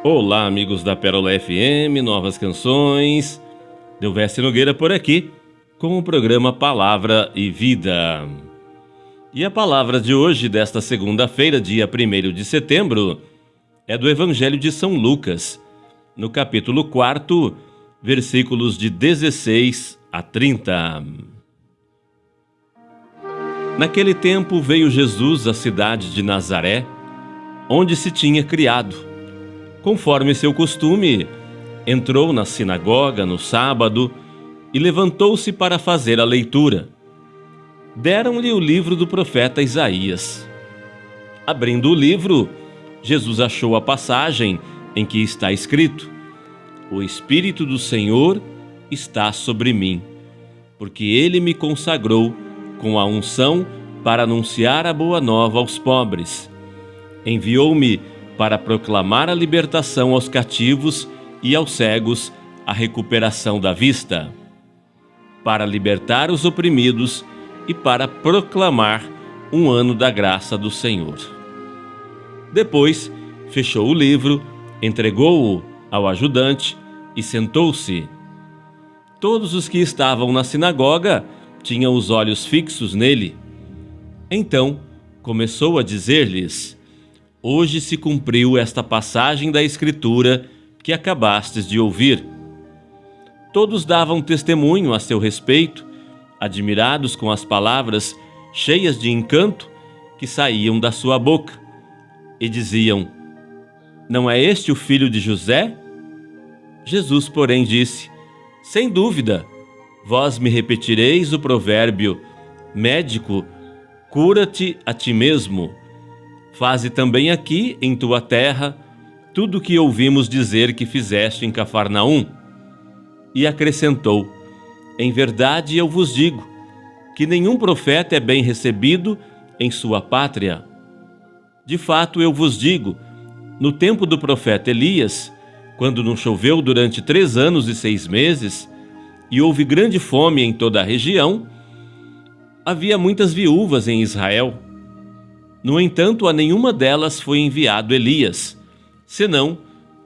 Olá, amigos da Pérola FM, novas canções. Delvestre Nogueira por aqui, com o programa Palavra e Vida. E a palavra de hoje, desta segunda-feira, dia 1º de setembro, é do Evangelho de São Lucas, no capítulo 4, versículos de 16 a 30. Naquele tempo veio Jesus à cidade de Nazaré, onde se tinha criado. Conforme seu costume, entrou na sinagoga no sábado e levantou-se para fazer a leitura. Deram-lhe o livro do profeta Isaías. Abrindo o livro, Jesus achou a passagem em que está escrito: O Espírito do Senhor está sobre mim, porque Ele me consagrou com a unção para anunciar a boa nova aos pobres. Enviou-me para proclamar a libertação aos cativos e aos cegos a recuperação da vista, para libertar os oprimidos e para proclamar um ano da graça do Senhor. Depois, fechou o livro, entregou-o ao ajudante e sentou-se. Todos os que estavam na sinagoga tinham os olhos fixos nele. Então, começou a dizer-lhes: Hoje se cumpriu esta passagem da Escritura que acabastes de ouvir. Todos davam testemunho a seu respeito, admirados com as palavras cheias de encanto que saíam da sua boca, e diziam: Não é este o filho de José? Jesus, porém, disse: Sem dúvida, vós me repetireis o provérbio: Médico, cura-te a ti mesmo. Faze também aqui, em tua terra, tudo o que ouvimos dizer que fizeste em Cafarnaum. E acrescentou: Em verdade eu vos digo, que nenhum profeta é bem recebido em sua pátria. De fato eu vos digo, no tempo do profeta Elias, quando não choveu durante 3 anos e 6 meses, e houve grande fome em toda a região, havia muitas viúvas em Israel. No entanto, a nenhuma delas foi enviado Elias, senão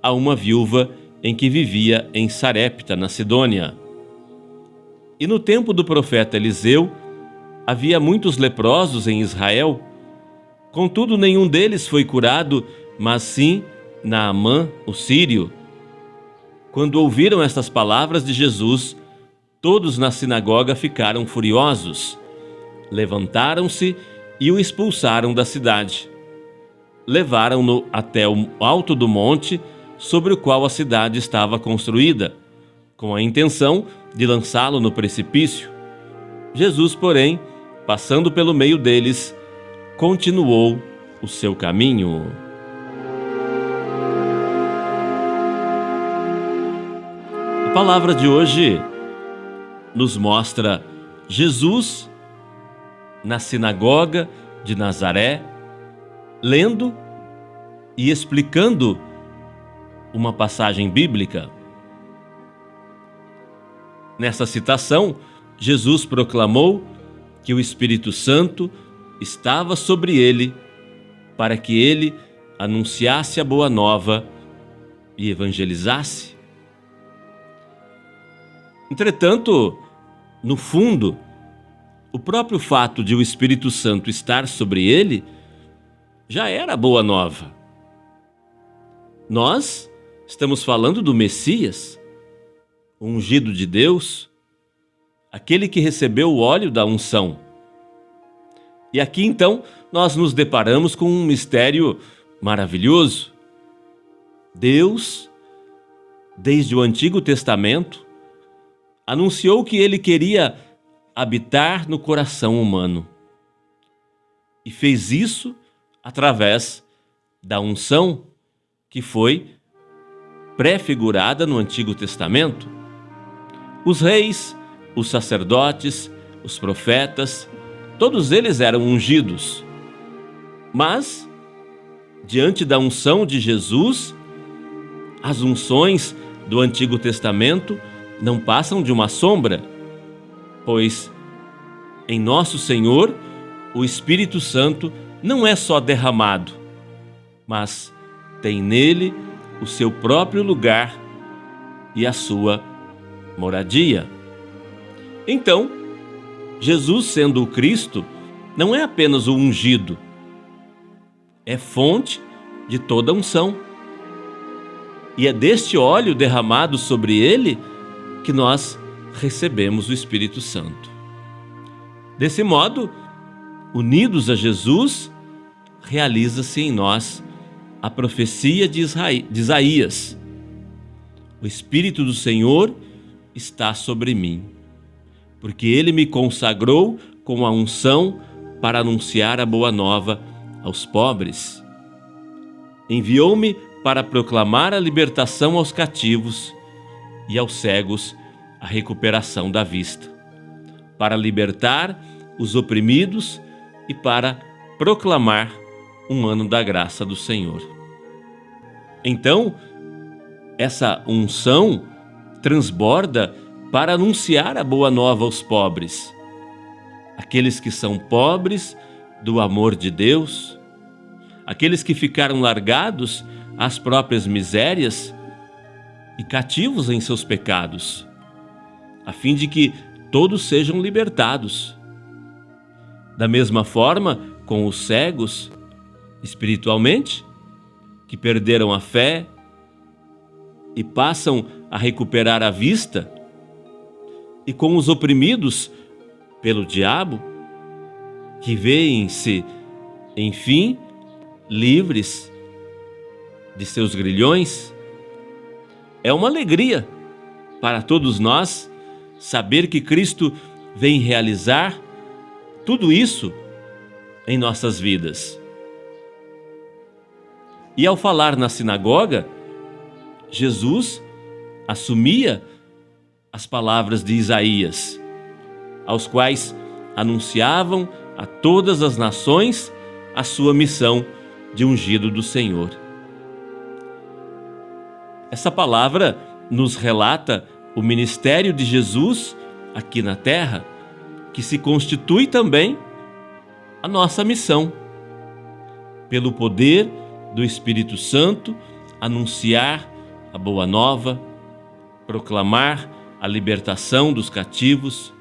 a uma viúva em que vivia em Sarepta, na Sidônia. E no tempo do profeta Eliseu, havia muitos leprosos em Israel. Contudo, nenhum deles foi curado, mas sim Naamã, o sírio. Quando ouviram estas palavras de Jesus, todos na sinagoga ficaram furiosos. Levantaram-se e o expulsaram da cidade. Levaram-no até o alto do monte sobre o qual a cidade estava construída, com a intenção de lançá-lo no precipício. Jesus, porém, passando pelo meio deles, continuou o seu caminho. A palavra de hoje nos mostra Jesus na sinagoga de Nazaré, lendo e explicando uma passagem bíblica. Nessa citação, Jesus proclamou que o Espírito Santo estava sobre ele para que ele anunciasse a boa nova e evangelizasse. Entretanto, no fundo, o próprio fato de o Espírito Santo estar sobre ele já era boa nova. Nós estamos falando do Messias, o ungido de Deus, aquele que recebeu o óleo da unção. E aqui então nós nos deparamos com um mistério maravilhoso. Deus, desde o Antigo Testamento, anunciou que ele queria habitar no coração humano. E fez isso através da unção que foi prefigurada no Antigo Testamento. Os reis, os sacerdotes, os profetas, todos eles eram ungidos. Mas, diante da unção de Jesus, as unções do Antigo Testamento não passam de uma sombra, pois em nosso Senhor o Espírito Santo não é só derramado, mas tem nele o seu próprio lugar e a sua moradia. Então, Jesus, sendo o Cristo, não é apenas o ungido, é fonte de toda unção. E é deste óleo derramado sobre ele que nós recebemos o Espírito Santo. Desse modo, unidos a Jesus, realiza-se em nós a profecia de Isaías: o Espírito do Senhor está sobre mim, porque ele me consagrou com a unção para anunciar a boa nova aos pobres. Enviou-me para proclamar a libertação aos cativos e aos cegos a recuperação da vista, para libertar os oprimidos e para proclamar um ano da graça do Senhor. Então, essa unção transborda para anunciar a boa nova aos pobres, aqueles que são pobres do amor de Deus, aqueles que ficaram largados às próprias misérias e cativos em seus pecados, a fim de que todos sejam libertados. Da mesma forma, com os cegos, espiritualmente, que perderam a fé e passam a recuperar a vista, e com os oprimidos pelo diabo, que veem-se, enfim, livres de seus grilhões. É uma alegria para todos nós saber que Cristo vem realizar tudo isso em nossas vidas. E ao falar na sinagoga, Jesus assumia as palavras de Isaías, aos quais anunciavam a todas as nações a sua missão de ungido do Senhor. Essa palavra nos relata o ministério de Jesus aqui na terra, que se constitui também a nossa missão. Pelo poder do Espírito Santo, anunciar a boa nova, proclamar a libertação dos cativos,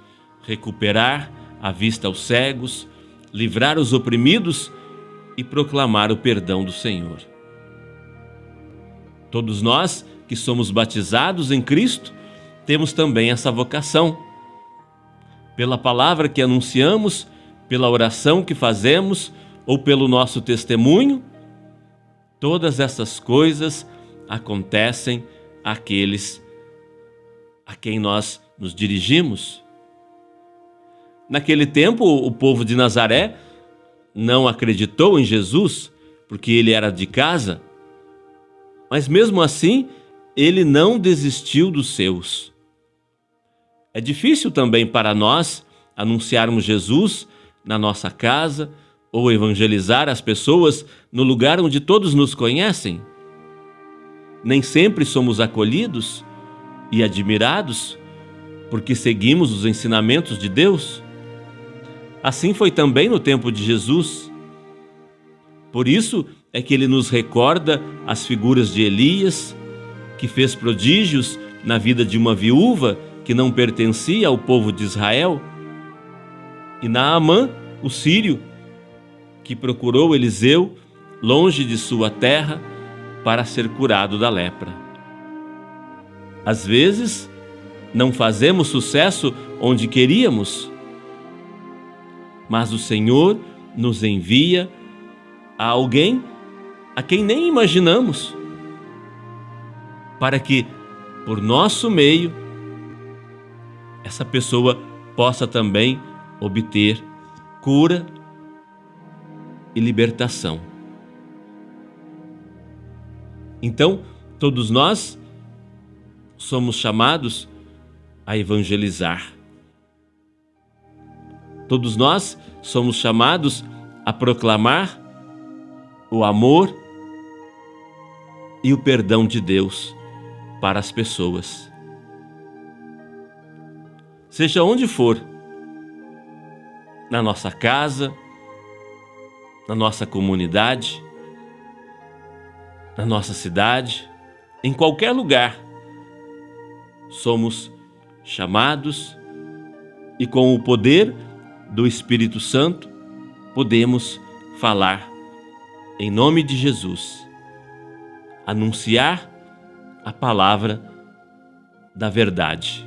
recuperar a vista aos cegos, livrar os oprimidos e proclamar o perdão do Senhor. Todos nós que somos batizados em Cristo temos também essa vocação. Pela palavra que anunciamos, pela oração que fazemos ou pelo nosso testemunho, todas essas coisas acontecem àqueles a quem nós nos dirigimos. Naquele tempo, o povo de Nazaré não acreditou em Jesus, porque ele era de casa, mas mesmo assim, ele não desistiu dos seus. É difícil também para nós anunciarmos Jesus na nossa casa ou evangelizar as pessoas no lugar onde todos nos conhecem. Nem sempre somos acolhidos e admirados porque seguimos os ensinamentos de Deus. Assim foi também no tempo de Jesus. Por isso é que ele nos recorda as figuras de Elias, que fez prodígios na vida de uma viúva que não pertencia ao povo de Israel, e Naamã, o sírio, que procurou Eliseu longe de sua terra para ser curado da lepra. Às vezes, não fazemos sucesso onde queríamos, mas o Senhor nos envia a alguém a quem nem imaginamos, para que, por nosso meio, essa pessoa possa também obter cura e libertação. Então, todos nós somos chamados a evangelizar. Todos nós somos chamados a proclamar o amor e o perdão de Deus para as pessoas. Seja onde for, na nossa casa, na nossa comunidade, na nossa cidade, em qualquer lugar, somos chamados e com o poder do Espírito Santo podemos falar em nome de Jesus, anunciar a palavra da verdade.